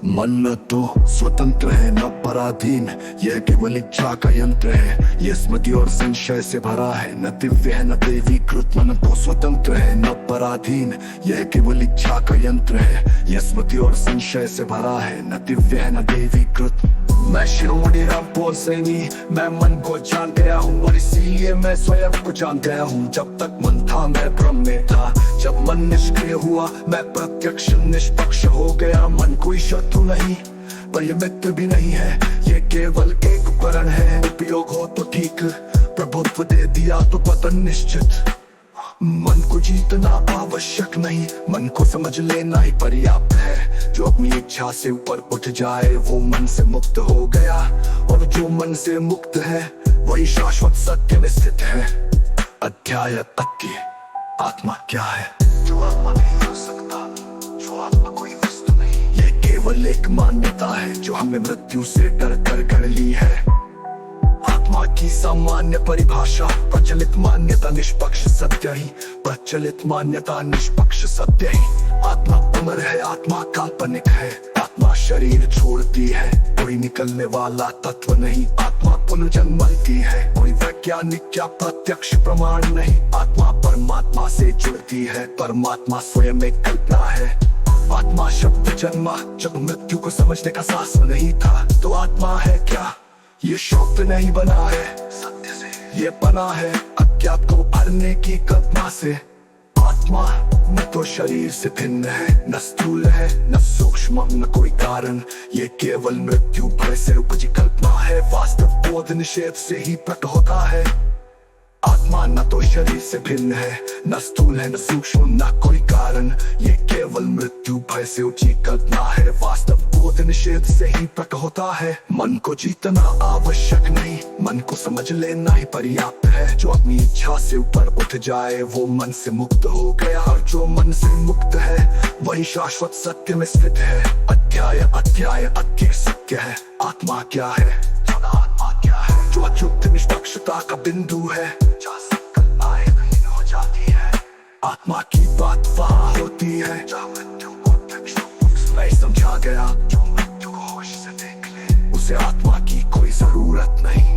मन तो स्वतंत्र है न पराधीन, यह केवल इच्छा का यंत्र है। यह स्मृति और संशय से भरा है, न दिव्य है न देवीकृत। मन तो स्वतंत्र है न पराधीन, यह केवल इच्छा का यंत्र है। यह स्मृति और संशय से भरा है, न दिव्य है न देवीकृत। मैं शिरोमणि रामपोल सैनी, मैं मन को जान गया हूँ और इसीलिए मैं स्वयं को जान गया हूँ। जब तक मन था मैं ब्रह्म में था, जब मन निष्क्रिय हुआ मैं प्रत्यक्ष निष्पक्ष हो गया। मन कोई शत्रु नहीं पर यह मित्र भी नहीं है, ये केवल एक उपकरण है। उपयोग हो तो ठीक, प्रभुत्व दे दिया तो पतन निश्चित। मन को जीतना आवश्यक नहीं, मन को समझ लेना ही पर्याप्त है। जो अपनी इच्छा से ऊपर उठ जाए वो मन से मुक्त हो गया, और जो मन से मुक्त है वही शाश्वत सत्य में स्थित है। अध्याय तक आत्मा क्या है? जो आत्मा नहीं हो सकता, जो आत्मा कोई वस्तु नहीं, ये केवल एक मान्यता है जो हमें मृत्यु से डर कर कर ली है। आत्मा की सामान्य परिभाषा, प्रचलित मान्यता निष्पक्ष सत्य ही, प्रचलित मान्यता निष्पक्ष सत्य ही। आत्मा अमर है, आत्मा काल्पनिक है, आत्मा शरीर छोड़ती है, कोई निकलने वाला तत्व नहीं। आत्मा पुनर्जन्मती है, कोई वैज्ञानिक या प्रत्यक्ष प्रमाण नहीं। आत्मा परमात्मा से जुड़ती है, परमात्मा स्वयं एक कल्पना है। आत्मा शब्द जन्मा जब मृत्यु को समझने का साहस नहीं था, तो आत्मा है क्या? ये शब्द नहीं बना है सत्य से, ये बना है अज्ञात को भरने की कल्पना से। आत्मा न तो शरीर से भिन्न है, न स्थूल है न सूक्ष्म, न कोई कारण। ये केवल मृत्यु भय से उपजी कल्पना है, वास्तव बोध निषेध से ही प्रकट होता है। आत्मा न तो शरीर से भिन्न है, न स्थूल है न सूक्ष्म, न कोई कारण। ये केवल मृत्यु भय से ऊंची कल्पना है, वास्तव बोध निषेध से ही प्रकट होता है। मन को जीतना आवश्यक नहीं, मन को समझ लेना ही पर्याप्त है। जो अपनी इच्छा से ऊपर उठ जाए वो मन से मुक्त हो गया, और जो मन से मुक्त है वही शाश्वत सत्य में स्थित है। अध्याय अध्याय सत्य है। आत्मा क्या है? आत्मा क्या है? जो अच्युत निष्पक्षता का बिंदु है, जहाँ सब कल्पनाएं विलीन हो जाती है। आत्मा की बात वहाँ होती है जहाँ मृत्यु को नहीं समझा गया। जो मृत्यु को होश से देख ले, उसे आत्मा की कोई जरूरत नहीं।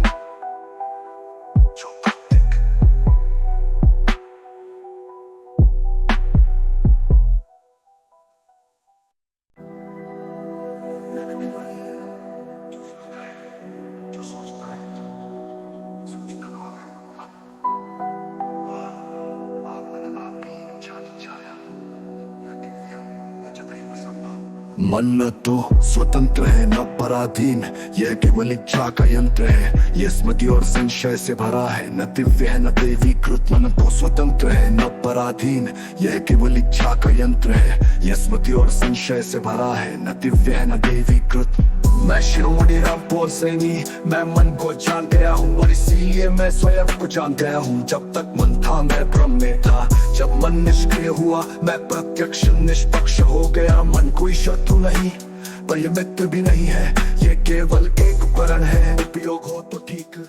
मन तो स्वतंत्र है न पराधीन, यह केवल इच्छा का यंत्र है। यह स्मृति और संशय से भरा है, न दिव्य है न देवीकृत। मन तो स्वतंत्र है न पराधीन, यह केवल इच्छा का यंत्र है। यह स्मृति और संशय से भरा है, न दिव्य है न देवीकृत। मैं शिरोमणि रामपोल सैनी, मैं मन को जान गया हूँ और इसीलिए मैं स्वयं को जान गया हूँ। जब तक मन था मैं ब्रह्म में था, जब मन निष्क्रिय हुआ मैं प्रत्यक्ष निष्पक्ष हो गया। मन कोई शत्रु नहीं पर यह मित्र भी नहीं है, ये केवल एक उपकरण है। उपयोग हो तो ठीक।